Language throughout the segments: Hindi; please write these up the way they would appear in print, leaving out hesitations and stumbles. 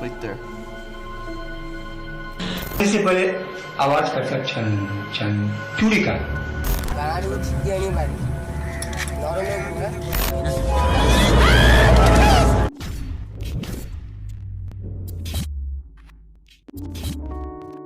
right there. इससे पहले आवाज करता छन छन चूड़ी का गाड़ी में छिड़िया नहीं मारी नॉर्मल पूरा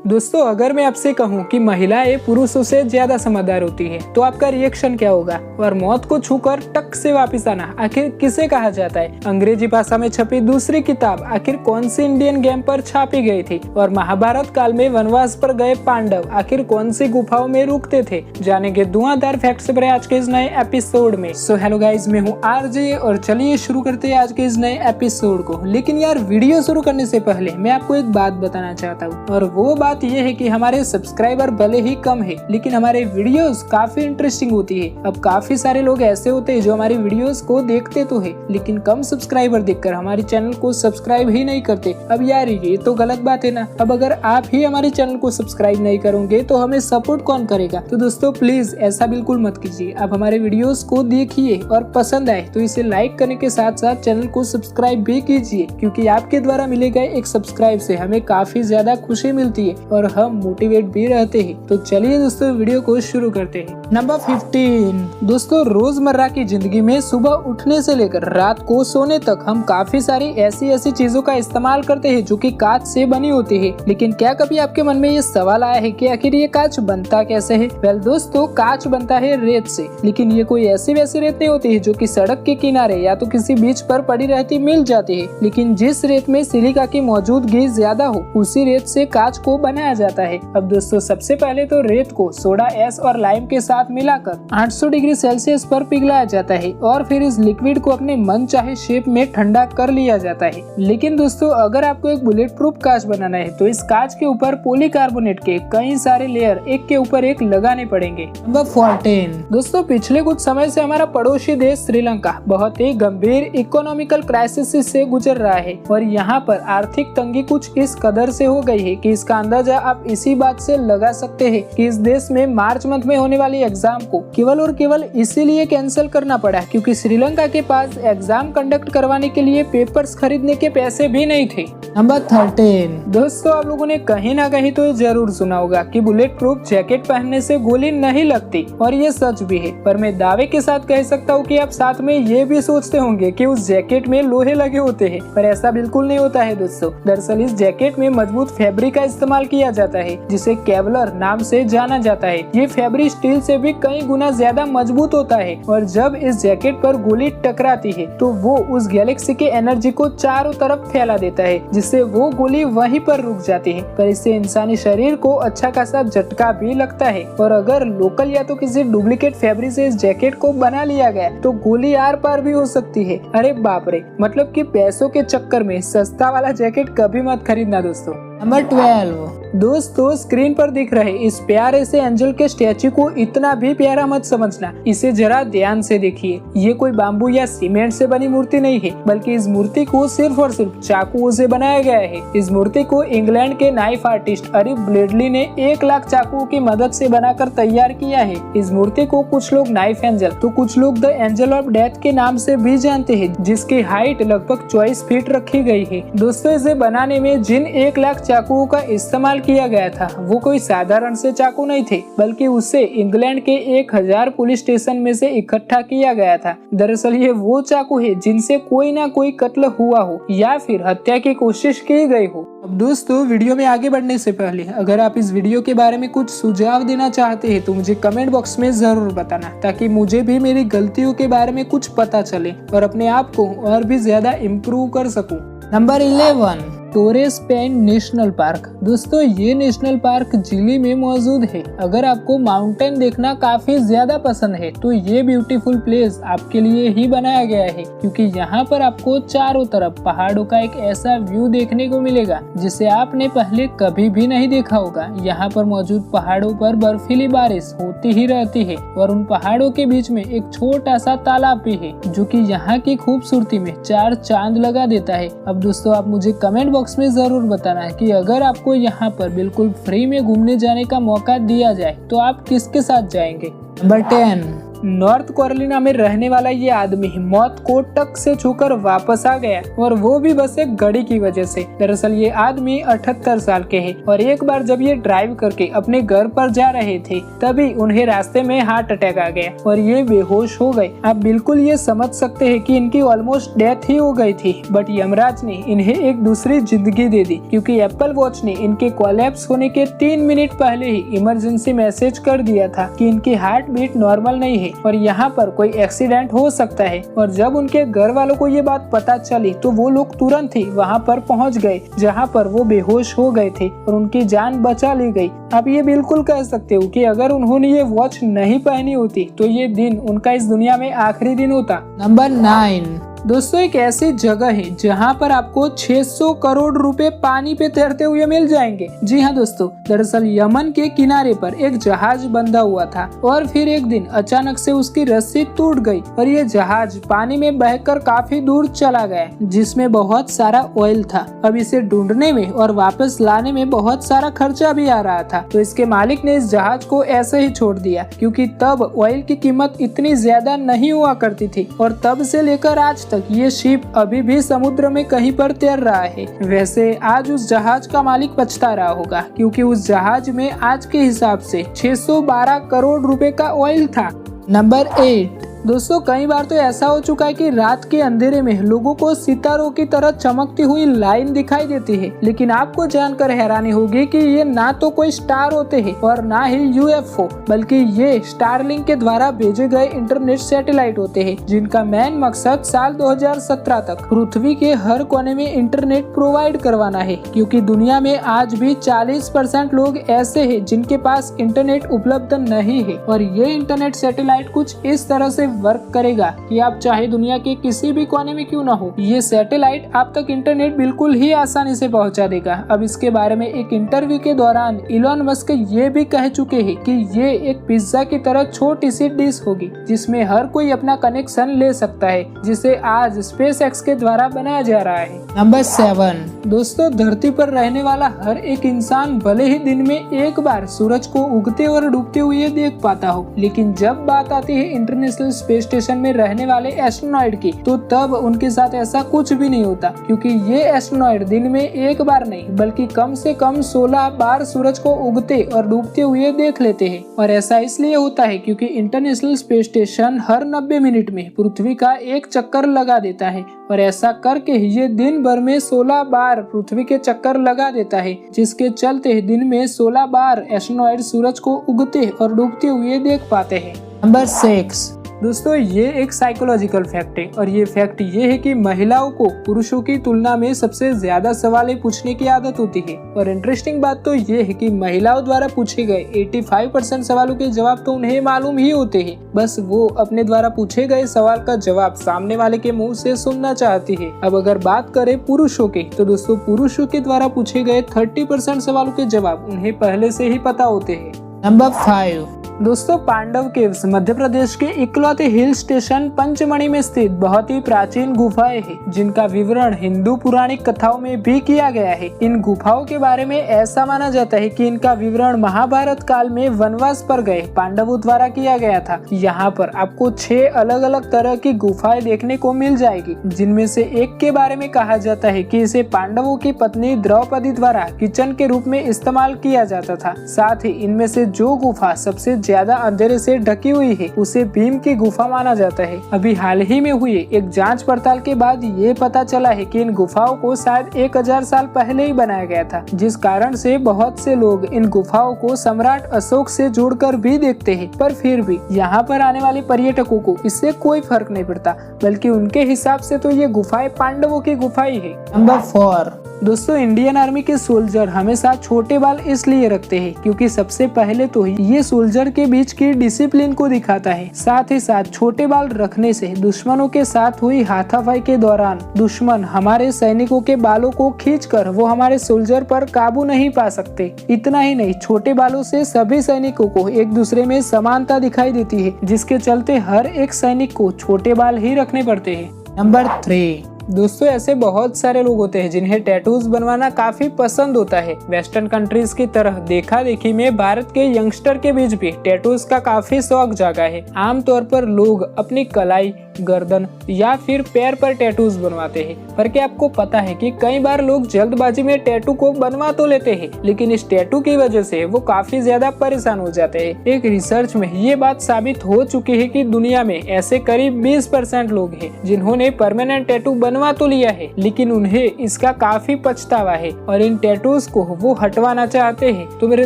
दोस्तों अगर मैं आपसे कहूं कि महिलाएं पुरुषों से ज्यादा समझदार होती हैं, तो आपका रिएक्शन क्या होगा? और मौत को छूकर टक से वापस आना आखिर किसे कहा जाता है? अंग्रेजी भाषा में छपी दूसरी किताब आखिर कौन सी इंडियन गेम पर छापी गई थी? और महाभारत काल में वनवास पर गए पांडव आखिर कौन सी गुफाओं में रुकते थे? जानेंगे धुआंधार फैक्ट्स पर आज के इस नए एपिसोड में। सो हेलो गाइज, मैं हूँ आरजे और चलिए शुरू करते हैं आज के इस नए एपिसोड को। लेकिन यार वीडियो शुरू करने से पहले मैं आपको एक बात बताना चाहता हूँ, और वो बात ये है कि हमारे सब्सक्राइबर भले ही कम है, लेकिन हमारे वीडियोस काफी इंटरेस्टिंग होती है। अब काफी सारे लोग ऐसे होते हैं जो हमारी वीडियोस को देखते तो है, लेकिन कम सब्सक्राइबर देखकर हमारे चैनल को सब्सक्राइब ही नहीं करते। अब यार ये तो गलत बात है ना। अब अगर आप ही हमारे चैनल को सब्सक्राइब नहीं करोगे तो हमें सपोर्ट कौन करेगा? तो दोस्तों प्लीज ऐसा बिल्कुल मत कीजिए। आप हमारे वीडियोस को देखिए और पसंद आए तो इसे लाइक करने के साथ साथ चैनल को सब्सक्राइब भी कीजिए, क्योंकि आपके द्वारा मिले गए एक सब्सक्राइब से हमें काफी ज्यादा खुशी मिलती है और हम मोटिवेट भी रहते हैं। तो चलिए दोस्तों वीडियो को शुरू करते हैं। नंबर 15 दोस्तों, रोजमर्रा की जिंदगी में सुबह उठने से लेकर रात को सोने तक हम काफी सारी ऐसी चीजों का इस्तेमाल करते हैं जो कि कांच से बनी होती है। लेकिन क्या कभी आपके मन में ये सवाल आया है कि आखिर ये कांच बनता कैसे है? वेल दोस्तों, कांच बनता है रेत से, लेकिन ये कोई ऐसी वैसी रेत नहीं होती है जो कि सड़क के किनारे या तो किसी बीच पर पड़ी रहती मिल जाती है। लेकिन जिस रेत में सिलिका की मौजूदगी ज्यादा हो उसी रेत से कांच को बनाया जाता है। अब दोस्तों सबसे पहले तो रेत को सोडा एस और लाइम के साथ मिलाकर 800 डिग्री सेल्सियस पर पिघलाया जाता है और फिर इस लिक्विड को अपने मन चाहे शेप में ठंडा कर लिया जाता है। लेकिन दोस्तों अगर आपको एक बुलेट प्रूफ कांच बनाना है तो इस कांच के ऊपर पॉलीकार्बोनेट के कई सारे लेयर एक के ऊपर एक लगाने पड़ेंगे। नंबर 14 दोस्तों, पिछले कुछ समय से हमारा पड़ोसी देश श्रीलंका बहुत ही गंभीर इकोनॉमिकल क्राइसिस से गुजर रहा है और यहाँ पर आर्थिक तंगी कुछ इस कदर से हो गई है कि इसका अंदाजा आप इसी बात से लगा सकते हैं कि इस देश में मार्च मंथ में होने वाली एग्जाम को केवल और केवल इसीलिए कैंसिल करना पड़ा क्योंकि श्रीलंका के पास एग्जाम कंडक्ट करवाने के लिए पेपर्स खरीदने के पैसे भी नहीं थे। नंबर 13 दोस्तों, आप लोगों ने कहीं ना कहीं तो ये जरूर सुना होगा कि बुलेट प्रूफ जैकेट पहनने से गोली नहीं लगती, और ये सच भी है। पर मैं दावे के साथ कह सकता हूँ कि आप साथ में ये भी सोचते होंगे कि उस जैकेट में लोहे लगे होते हैं, पर ऐसा बिल्कुल नहीं होता है दोस्तों। दरअसल इस जैकेट में मजबूत फैब्रिक का इस्तेमाल किया जाता है जिसे केवलर नाम से जाना जाता है। ये फैब्रिक स्टील से भी कई गुना ज्यादा मजबूत होता है और जब इस जैकेट पर गोली टकराती है तो वो उस गैलेक्सी के एनर्जी को चारों तरफ फैला देता है, जिससे वो गोली वहीं पर रुक जाती है। पर इससे इंसानी शरीर को अच्छा खासा झटका भी लगता है, और अगर लोकल या तो किसी डुप्लीकेट फैब्रिक से इस जैकेट को बना लिया गया तो गोली आर पार भी हो सकती है। अरे बाप रे, मतलब कि पैसों के चक्कर में सस्ता वाला जैकेट कभी मत खरीदना दोस्तों। नंबर 12 दोस्तों, स्क्रीन पर दिख रहे इस प्यारे से एंजल के स्टैचू को इतना भी प्यारा मत समझना। इसे जरा ध्यान से देखिए। ये कोई बाम्बू या सीमेंट से बनी मूर्ति नहीं है, बल्कि इस मूर्ति को सिर्फ और सिर्फ चाकुओं से बनाया गया है। इस मूर्ति को इंग्लैंड के नाइफ आर्टिस्ट अरिफ ब्लेडली ने 1 लाख चाकुओं की मदद से बनाकर तैयार किया है। इस मूर्ति को कुछ लोग नाइफ एंजल तो कुछ लोग द एंजल ऑफ डेथ के नाम से भी जानते हैं, जिसकी हाइट लगभग 24 फीट रखी गई है। दोस्तों इसे बनाने में जिन 1 लाख चाकुओं का इस्तेमाल किया गया था वो कोई साधारण से चाकू नहीं थे, बल्कि उसे इंग्लैंड के 1000 पुलिस स्टेशन में से इकट्ठा किया गया था। दरअसल ये वो चाकू है जिनसे कोई ना कोई कत्ल हुआ हो या फिर हत्या की कोशिश की गई हो। अब दोस्तों वीडियो में आगे बढ़ने से पहले अगर आप इस वीडियो के बारे में कुछ सुझाव देना चाहते हैं तो मुझे कमेंट बॉक्स में जरूर बताना, ताकि मुझे भी मेरी गलतियों के बारे में कुछ पता चले और अपने आप को और भी ज्यादा इम्प्रूव कर सकूं। Number 11 Torres Paine national park. दोस्तों ये नेशनल पार्क चिली में मौजूद है। अगर आपको माउंटेन देखना काफी ज्यादा पसंद है तो ये ब्यूटीफुल प्लेस आपके लिए ही बनाया गया है, क्योंकि यहाँ पर आपको चारों तरफ पहाड़ों का एक ऐसा व्यू देखने को मिलेगा जिसे आपने पहले कभी भी नहीं देखा होगा। यहाँ पर मौजूद पहाड़ों पर बर्फीली बारिश होती ही रहती है और उन पहाड़ों के बीच में एक छोटा सा तालाब भी है जो कि यहाँ की खूबसूरती में 4 चांद लगा देता है। अब दोस्तों आप मुझे कमेंट बॉक्स में जरूर बताना है कि अगर आपको यहाँ पर बिल्कुल फ्री में घूमने जाने का मौका दिया जाए तो आप किसके साथ जाएंगे। नंबर 10 नॉर्थ कैरोलिना में रहने वाला ये आदमी मौत को टक से छूकर वापस आ गया, और वो भी बस एक घड़ी की वजह से। दरअसल ये आदमी 78 साल के हैं और एक बार जब ये ड्राइव करके अपने घर पर जा रहे थे तभी उन्हें रास्ते में हार्ट अटैक आ गया और ये बेहोश हो गए। आप बिल्कुल ये समझ सकते हैं कि इनकी ऑलमोस्ट डेथ ही हो गई थी, बट यमराज ने इन्हें एक दूसरी जिंदगी दे दी, क्योंकि एप्पल वॉच ने इनके कोलैप्स होने के 3 मिनट पहले ही इमरजेंसी मैसेज कर दिया था कि इनकी हार्ट बीट नॉर्मल नहीं है और यहाँ पर कोई एक्सीडेंट हो सकता है। और जब उनके घर वालों को ये बात पता चली तो वो लोग तुरंत ही वहाँ पर पहुँच गए जहाँ पर वो बेहोश हो गए थे और उनकी जान बचा ली गई। आप ये बिल्कुल कह सकते हो कि अगर उन्होंने ये वॉच नहीं पहनी होती तो ये दिन उनका इस दुनिया में आखिरी दिन होता। नंबर 9 दोस्तों, एक ऐसी जगह है जहाँ पर आपको 600 करोड़ रुपए पानी पे तैरते हुए मिल जाएंगे। जी हाँ दोस्तों, दरअसल यमन के किनारे पर एक जहाज बंधा हुआ था और फिर एक दिन अचानक से उसकी रस्सी टूट गई और ये जहाज पानी में बहकर काफी दूर चला गया, जिसमें बहुत सारा ऑयल था। अब इसे ढूंढने में और वापस लाने में बहुत सारा खर्चा भी आ रहा था, तो इसके मालिक ने इस जहाज को ऐसे ही छोड़ दिया, क्योंकि तब ऑयल की कीमत इतनी ज्यादा नहीं हुआ करती थी और तब से लेकर आज तक ये शिप अभी भी समुद्र में कहीं पर तैर रहा है। वैसे आज उस जहाज का मालिक पछता रहा होगा, क्योंकि उस जहाज में आज के हिसाब से 612 करोड़ रुपए का ऑयल था। नंबर 8 दोस्तों, कई बार तो ऐसा हो चुका है कि रात के अंधेरे में लोगों को सितारों की तरह चमकती हुई लाइन दिखाई देती है, लेकिन आपको जानकर हैरानी होगी कि ये ना तो कोई स्टार होते हैं और ना ही यूएफओ, बल्कि ये स्टारलिंक के द्वारा भेजे गए इंटरनेट सैटेलाइट होते हैं, जिनका मेन मकसद साल 2017 तक पृथ्वी के हर कोने में इंटरनेट प्रोवाइड करवाना है, क्योंकि दुनिया में आज भी 40% लोग ऐसे हैं जिनके पास इंटरनेट उपलब्ध नहीं है। और ये इंटरनेट सैटेलाइट कुछ इस तरह से वर्क करेगा कि आप चाहे दुनिया के किसी भी कोने में क्यों ना हो, ये सैटेलाइट आप तक इंटरनेट बिल्कुल ही आसानी से पहुंचा देगा। अब इसके बारे में एक इंटरव्यू के दौरान इलॉन मस्क ये भी कह चुके हैं कि ये एक पिज्जा की तरह छोटी सी डिश होगी जिसमें हर कोई अपना कनेक्शन ले सकता है, जिसे आज स्पेसएक्स के द्वारा बनाया जा रहा है। नंबर 7 दोस्तों, धरती पर रहने वाला हर एक इंसान भले ही दिन में एक बार सूरज को उगते और डूबते हुए देख पाता हो, लेकिन जब बात आती है इंटरनेशनल स्पेस स्टेशन में रहने वाले एस्ट्रोनॉइड की, तो तब उनके साथ ऐसा कुछ भी नहीं होता, क्योंकि ये एस्ट्रोनॉइड दिन में एक बार नहीं बल्कि कम से कम 16 बार सूरज को उगते और डूबते हुए देख लेते हैं। और ऐसा इसलिए होता है क्योंकि इंटरनेशनल स्पेस स्टेशन हर 90 मिनट में पृथ्वी का एक चक्कर लगा देता है, और ऐसा करके ये दिन भर में 16 बार पृथ्वी के चक्कर लगा देता है, जिसके चलते दिन में 16 बार एस्ट्रोनॉइड सूरज को उगते और डूबते हुए देख पाते हैं। नंबर 6 दोस्तों, ये एक साइकोलॉजिकल फैक्ट है, और ये फैक्ट ये है कि महिलाओं को पुरुषों की तुलना में सबसे ज्यादा सवालें पूछने की आदत होती है। और इंटरेस्टिंग बात तो ये है कि महिलाओं द्वारा पूछे गए 85% सवालों के जवाब तो उन्हें मालूम ही होते हैं, बस वो अपने द्वारा पूछे गए सवाल का जवाब सामने वाले के मुंह से सुनना चाहती है। अब अगर बात करें पुरुषों की, तो दोस्तों पुरुषों के द्वारा पूछे गए 30% सवालों के जवाब उन्हें पहले से ही पता होते हैं। नंबर 5 दोस्तों, पांडव केव्स मध्य प्रदेश के इकलौते हिल स्टेशन पंचमढ़ी में स्थित बहुत ही प्राचीन गुफाएं हैं, जिनका विवरण हिंदू पुराणिक कथाओं में भी किया गया है। इन गुफाओं के बारे में ऐसा माना जाता है कि इनका विवरण महाभारत काल में वनवास पर गए पांडवों द्वारा किया गया था। यहाँ पर आपको 6 अलग अलग तरह की गुफाएं देखने को मिल जाएगी, जिनमें से एक के बारे में कहा जाता है कि इसे पांडवों की पत्नी द्रौपदी द्वारा किचन के रूप में इस्तेमाल किया जाता था। साथ ही इनमें से जो गुफा सबसे ज्यादा अंधेरे से ढकी हुई है उसे भीम की गुफा माना जाता है। अभी हाल ही में हुए एक जांच पड़ताल के बाद ये पता चला है कि इन गुफाओं को शायद 1000 साल पहले ही बनाया गया था, जिस कारण से बहुत से लोग इन गुफाओं को सम्राट अशोक से जोड़कर भी देखते हैं। पर फिर भी यहाँ पर आने वाले पर्यटकों को इससे कोई फर्क नहीं पड़ता, बल्कि उनके हिसाब से तो ये गुफाएं पांडवों की गुफाएं है। नंबर 4 दोस्तों, इंडियन आर्मी के सोल्जर हमेशा छोटे बाल इसलिए रखते हैं क्योंकि सबसे पहले तो ये सोल्जर के बीच की डिसिप्लिन को दिखाता है। साथ ही साथ छोटे बाल रखने से दुश्मनों के साथ हुई हाथापाई के दौरान दुश्मन हमारे सैनिकों के बालों को खींचकर वो हमारे सोल्जर पर काबू नहीं पा सकते। इतना ही नहीं, छोटे बालों से सभी सैनिकों को एक दूसरे में समानता दिखाई देती है, जिसके चलते हर एक सैनिक को छोटे बाल ही रखने पड़ते हैं। नंबर 3 दोस्तों ऐसे बहुत सारे लोग होते हैं जिन्हें टैटूज बनवाना काफी पसंद होता है। वेस्टर्न कंट्रीज की तरह देखा देखी में भारत के यंगस्टर के बीच भी टैटूज का काफी शौक जागा है। आमतौर पर लोग अपनी कलाई, गर्दन या फिर पैर पर टैटूज बनवाते हैं। पर क्या आपको पता है कि कई बार लोग जल्दबाजी में टैटू को बनवा तो लेते हैं, लेकिन इस टैटू की वजह से वो काफी ज्यादा परेशान हो जाते हैं। एक रिसर्च में ये बात साबित हो चुकी है कि दुनिया में ऐसे करीब 20% लोग हैं जिन्होंने परमानेंट टैटू बनवा तो लिया है, लेकिन उन्हें इसका काफी पछतावा है और इन टैटूज को वो हटवाना चाहते हैं। तो मेरे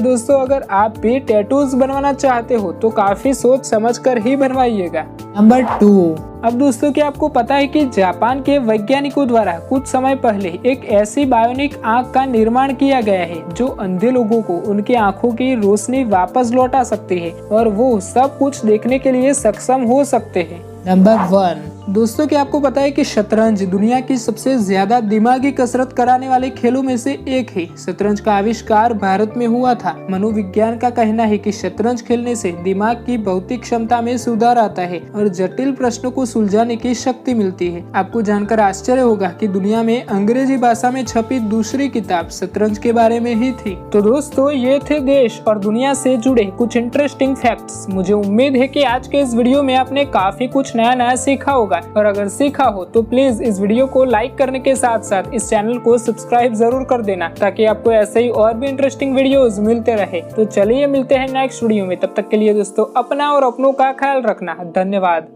दोस्तों, अगर आप भी टैटूज बनवाना चाहते हो तो काफी सोच समझ कर ही बनवाइएगा। नंबर 2। अब दोस्तों, क्या आपको पता है कि जापान के वैज्ञानिकों द्वारा कुछ समय पहले एक ऐसी बायोनिक आंख का निर्माण किया गया है जो अंधे लोगों को उनकी आंखों की रोशनी वापस लौटा सकती है और वो सब कुछ देखने के लिए सक्षम हो सकते हैं। नंबर 1। दोस्तों, क्या आपको पता है कि शतरंज दुनिया की सबसे ज्यादा दिमागी कसरत कराने वाले खेलों में से एक है। शतरंज का आविष्कार भारत में हुआ था। मनोविज्ञान का कहना है कि शतरंज खेलने से दिमाग की भौतिक क्षमता में सुधार आता है और जटिल प्रश्नों को सुलझाने की शक्ति मिलती है। आपको जानकर आश्चर्य होगा कि दुनिया में अंग्रेजी भाषा में छपी दूसरी किताब शतरंज के बारे में ही थी। तो दोस्तों, ये थे देश और दुनिया से जुड़े कुछ इंटरेस्टिंग फैक्ट्स। मुझे उम्मीद है कि आज के इस वीडियो में आपने काफी कुछ नया सीखा होगा, और अगर सीखा हो तो प्लीज इस वीडियो को लाइक करने के साथ साथ इस चैनल को सब्सक्राइब जरूर कर देना, ताकि आपको ऐसे ही और भी इंटरेस्टिंग वीडियोस मिलते रहे। तो चलिए मिलते हैं नेक्स्ट वीडियो में। तब तक के लिए दोस्तों अपना और अपनों का ख्याल रखना। धन्यवाद।